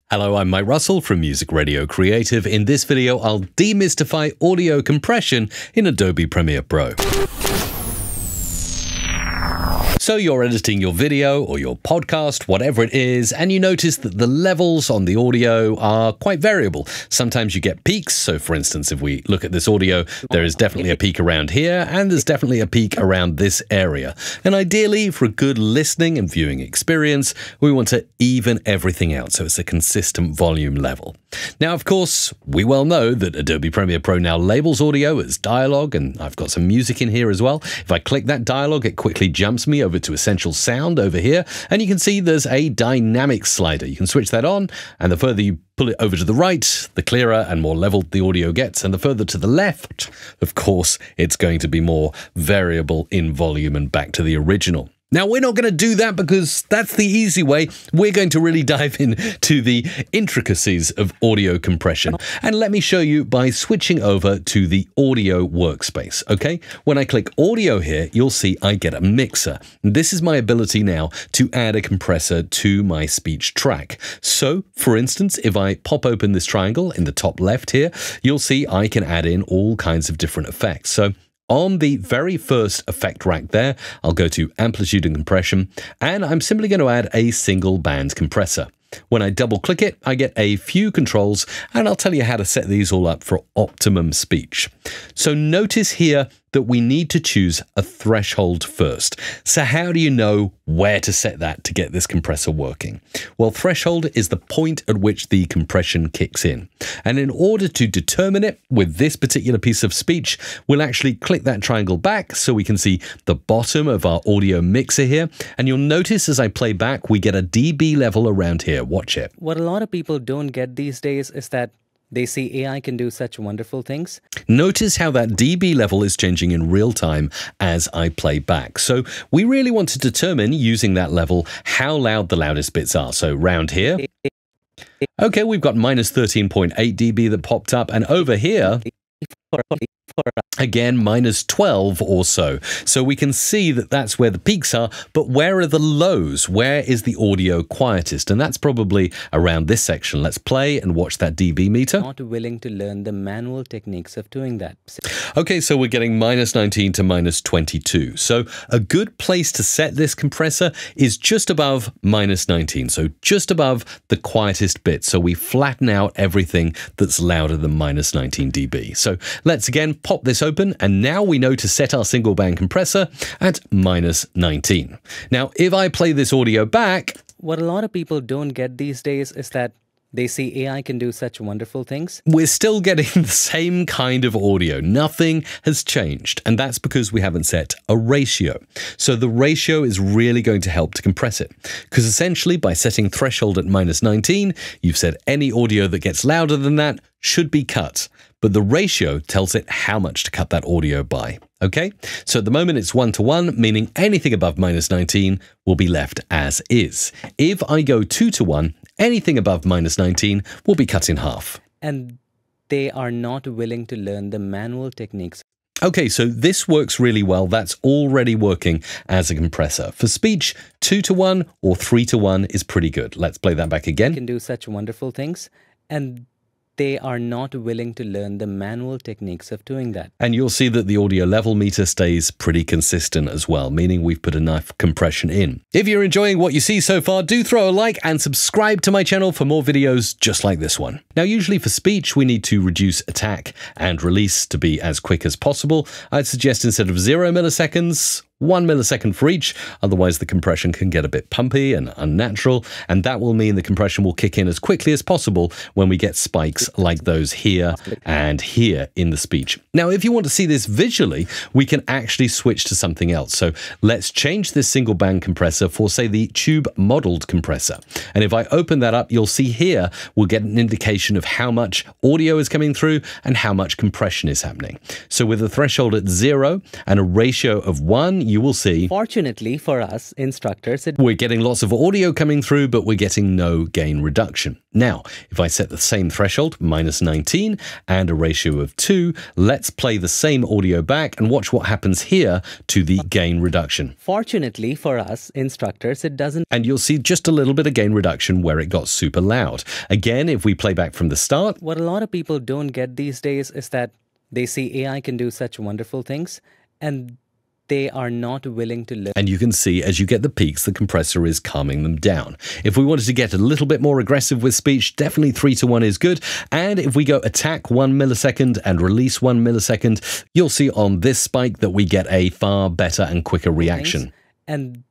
Hello, I'm Mike Russell from Music Radio Creative. In this video, I'll demystify audio compression in Adobe Premiere Pro. So you're editing your video or your podcast, whatever it is, and you notice that the levels on the audio are quite variable. Sometimes you get peaks. So for instance, if we look at this audio, there is definitely a peak around here, and there's definitely a peak around this area. And ideally, for a good listening and viewing experience, we want to even everything out so it's a consistent volume level. Now, of course, we well know that Adobe Premiere Pro now labels audio as dialogue, and I've got some music in here as well. If I click that dialogue, it quickly jumps me over to Essential Sound over here, and you can see there's a dynamic slider. You can switch that on, and the further you pull it over to the right, the clearer and more leveled the audio gets, and the further to the left, of course, it's going to be more variable in volume and back to the original. Now, we're not going to do that because that's the easy way. We're going to really dive into the intricacies of audio compression. And let me show you by switching over to the audio workspace, okay? When I click audio here, you'll see I get a mixer. This is my ability now to add a compressor to my speech track. So, for instance, if I pop open this triangle in the top left here, you'll see I can add in all kinds of different effects. So, on the very first effect rack there, I'll go to Amplitude and Compression, and I'm simply going to add a single band compressor. When I double click it, I get a few controls, and I'll tell you how to set these all up for optimum speech. So notice here that we need to choose a threshold first. So how do you know where to set that to get this compressor working? Well, threshold is the point at which the compression kicks in. And in order to determine it with this particular piece of speech, we'll actually click that triangle back so we can see the bottom of our audio mixer here. And you'll notice as I play back, we get a dB level around here. Watch it. What a lot of people don't get these days is that they see AI can do such wonderful things. Notice how that dB level is changing in real time as I play back. So we really want to determine, using that level, how loud the loudest bits are. So round here, okay, we've got minus 13.8 dB that popped up, and over here, again, minus 12 or so. So we can see that that's where the peaks are, but where are the lows? Where is the audio quietest? And that's probably around this section. Let's play and watch that dB meter. Not willing to learn the manual techniques of doing that. Okay, so we're getting minus 19 to minus 22. So a good place to set this compressor is just above minus 19. So just above the quietest bit. So we flatten out everything that's louder than minus 19 dB. So let's again pop this open, and now we know to set our single band compressor at minus 19. Now, if I play this audio back, what a lot of people don't get these days is that they see AI can do such wonderful things. We're still getting the same kind of audio. Nothing has changed, and that's because we haven't set a ratio. So the ratio is really going to help to compress it, because essentially by setting threshold at minus 19, you've said any audio that gets louder than that should be cut. But the ratio tells it how much to cut that audio by, okay? So at the moment it's 1:1, meaning anything above minus 19 will be left as is. If I go 2:1, anything above minus 19 will be cut in half. And they are not willing to learn the manual techniques. Okay, so this works really well. That's already working as a compressor. For speech, 2:1 or 3:1 is pretty good. Let's play that back again. Can do such wonderful things, and they are not willing to learn the manual techniques of doing that. And you'll see that the audio level meter stays pretty consistent as well, meaning we've put enough compression in. If you're enjoying what you see so far, do throw a like and subscribe to my channel for more videos just like this one. Now, usually for speech, we need to reduce attack and release to be as quick as possible. I'd suggest instead of 0 milliseconds, 1 millisecond for each, otherwise the compression can get a bit pumpy and unnatural, and that will mean the compression will kick in as quickly as possible when we get spikes like those here and here in the speech. Now, if you want to see this visually, we can actually switch to something else. So let's change this single band compressor for, say, the tube modeled compressor. And if I open that up, you'll see here we'll get an indication of how much audio is coming through and how much compression is happening. So with a threshold at 0 and a ratio of 1, you will see, fortunately for us instructors, we're getting lots of audio coming through, but we're getting no gain reduction. Now, if I set the same threshold, minus 19, and a ratio of 2, let's play the same audio back and watch what happens here to the gain reduction. Fortunately for us instructors, it doesn't. And you'll see just a little bit of gain reduction where it got super loud. Again, if we play back from the start. What a lot of people don't get these days is that they see AI can do such wonderful things, and they are not willing to learn. And you can see as you get the peaks, the compressor is calming them down. If we wanted to get a little bit more aggressive with speech, definitely 3:1 is good. And if we go attack 1 millisecond and release 1 millisecond, you'll see on this spike that we get a far better and quicker reaction. And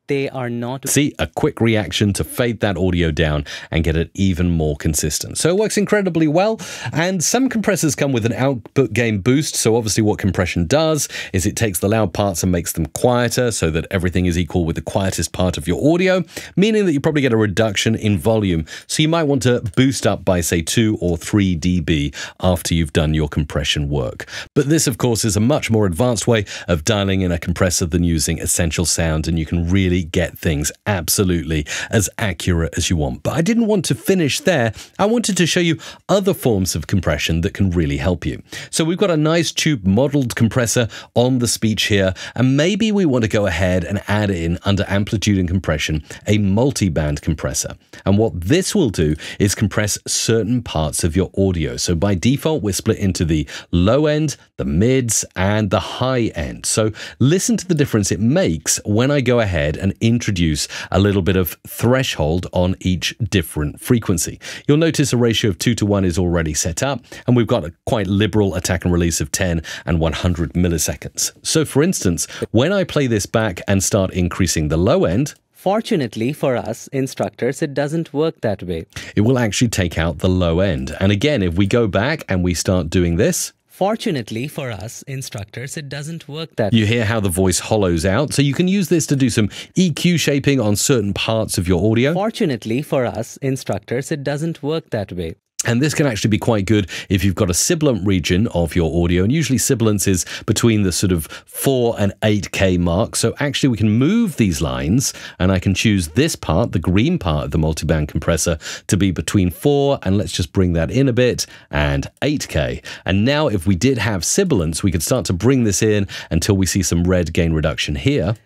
they are not. See, a quick reaction to fade that audio down and get it even more consistent. So it works incredibly well. And some compressors come with an output gain boost. So obviously what compression does is it takes the loud parts and makes them quieter so that everything is equal with the quietest part of your audio, meaning that you probably get a reduction in volume. So you might want to boost up by say 2 or 3 dB after you've done your compression work. But this, of course, is a much more advanced way of dialing in a compressor than using Essential Sound, and you can really get things absolutely as accurate as you want. But I didn't want to finish there. I wanted to show you other forms of compression that can really help you. So we've got a nice tube modeled compressor on the speech here, and maybe we want to go ahead and add in under amplitude and compression a multi-band compressor. And what this will do is compress certain parts of your audio. So by default, we're split into the low end, the mids, and the high end. So listen to the difference it makes when I go ahead and introduce a little bit of threshold on each different frequency. You'll notice a ratio of 2:1 is already set up, and we've got a quite liberal attack and release of 10 and 100 milliseconds. So for instance, when I play this back and start increasing the low end, fortunately for us instructors, it doesn't work that way. It will actually take out the low end. And again, if we go back and we start doing this, fortunately for us instructors, it doesn't work that way. You hear how the voice hollows out. So you can use this to do some EQ shaping on certain parts of your audio. Fortunately for us instructors, it doesn't work that way. And this can actually be quite good if you've got a sibilant region of your audio. And usually sibilance is between the sort of 4 and 8K mark. So actually we can move these lines, and I can choose this part, the green part of the multiband compressor, to be between 4, and let's just bring that in a bit, and 8K. And now if we did have sibilance, we could start to bring this in until we see some red gain reduction here.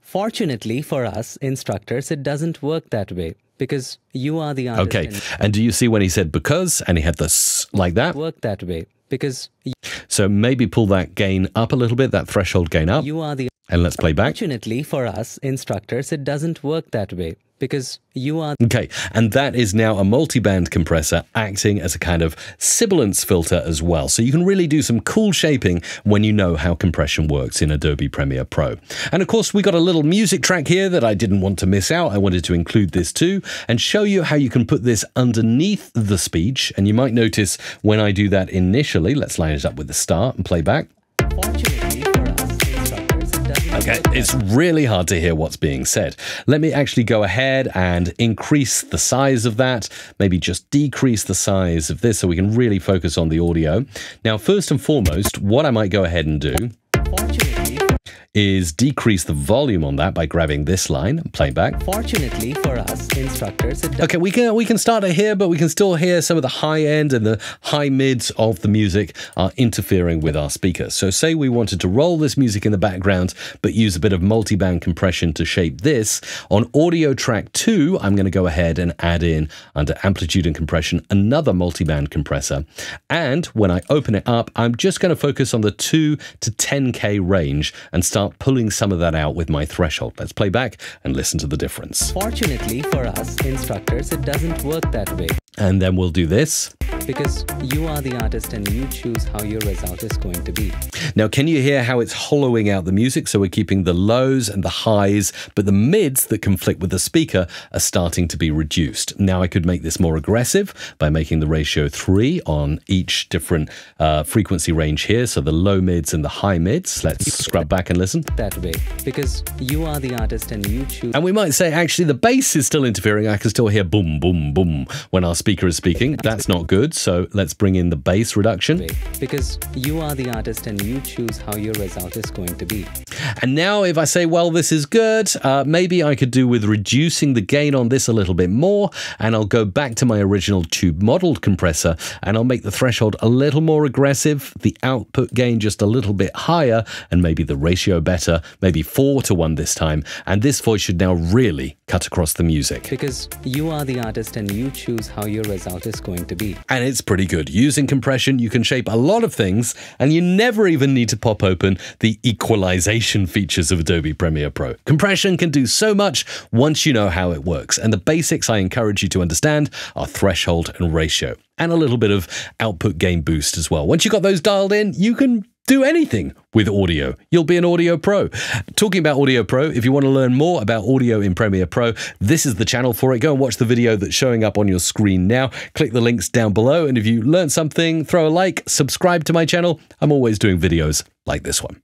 Fortunately for us instructors, it doesn't work that way, because you are the artist. Okay, and do you see when he said because, and he had the s like that? Work that way, because so maybe pull that gain up a little bit, that threshold gain up. You are the. And let's play back. Fortunately for us instructors, it doesn't work that way, because you are. Okay, and that is now a multi-band compressor acting as a kind of sibilance filter as well. So you can really do some cool shaping when you know how compression works in Adobe Premiere Pro. And of course, we got a little music track here that I didn't want to miss out. I wanted to include this too and show you how you can put this underneath the speech. And you might notice when I do that initially, let's line it up with the start and play back. Fortunately for us instructors, it doesn't. Okay, it's really hard to hear what's being said. Let me actually go ahead and increase the size of that, maybe just decrease the size of this so we can really focus on the audio. Now, first and foremost, what I might go ahead and do is decrease the volume on that by grabbing this line and play back. Fortunately for us instructors, it okay, we can start to hear, but we can still hear some of the high end and the high mids of the music are interfering with our speakers. So say we wanted to roll this music in the background, but use a bit of multi-band compression to shape this. On audio track 2, I'm going to go ahead and add in under amplitude and compression another multi-band compressor. And when I open it up, I'm just going to focus on the 2 to 10K range and start pulling some of that out with my threshold. Let's play back and listen to the difference. Fortunately for us instructors, it doesn't work that way. And then we'll do this. Because you are the artist and you choose how your result is going to be. Now, can you hear how it's hollowing out the music? So we're keeping the lows and the highs, but the mids that conflict with the speaker are starting to be reduced. Now I could make this more aggressive by making the ratio 3 on each different frequency range here. So the low mids and the high mids. Let's scrub back and listen. That way, because you are the artist and you choose. And we might say, actually, the bass is still interfering. I can still hear boom, boom, boom when our speaker is speaking. That's not good. good. So let's bring in the bass reduction. Because you are the artist and you choose how your result is going to be. And now if I say, well, this is good, maybe I could do with reducing the gain on this a little bit more, and I'll go back to my original tube modeled compressor and I'll make the threshold a little more aggressive, the output gain just a little bit higher, and maybe the ratio better, maybe 4:1 this time. And this voice should now really cut across the music. Because you are the artist and you choose how your result is going to be. And it's pretty good. Using compression, you can shape a lot of things, and you never even need to pop open the equalization features of Adobe Premiere Pro. Compression can do so much once you know how it works, and the basics I encourage you to understand are threshold and ratio, and a little bit of output gain boost as well. Once you've got those dialed in, you can do anything with audio. You'll be an audio pro. Talking about audio pro, if you want to learn more about audio in Premiere Pro, this is the channel for it. Go and watch the video that's showing up on your screen now. Click the links down below, and if you learned something, throw a like, subscribe to my channel. I'm always doing videos like this one.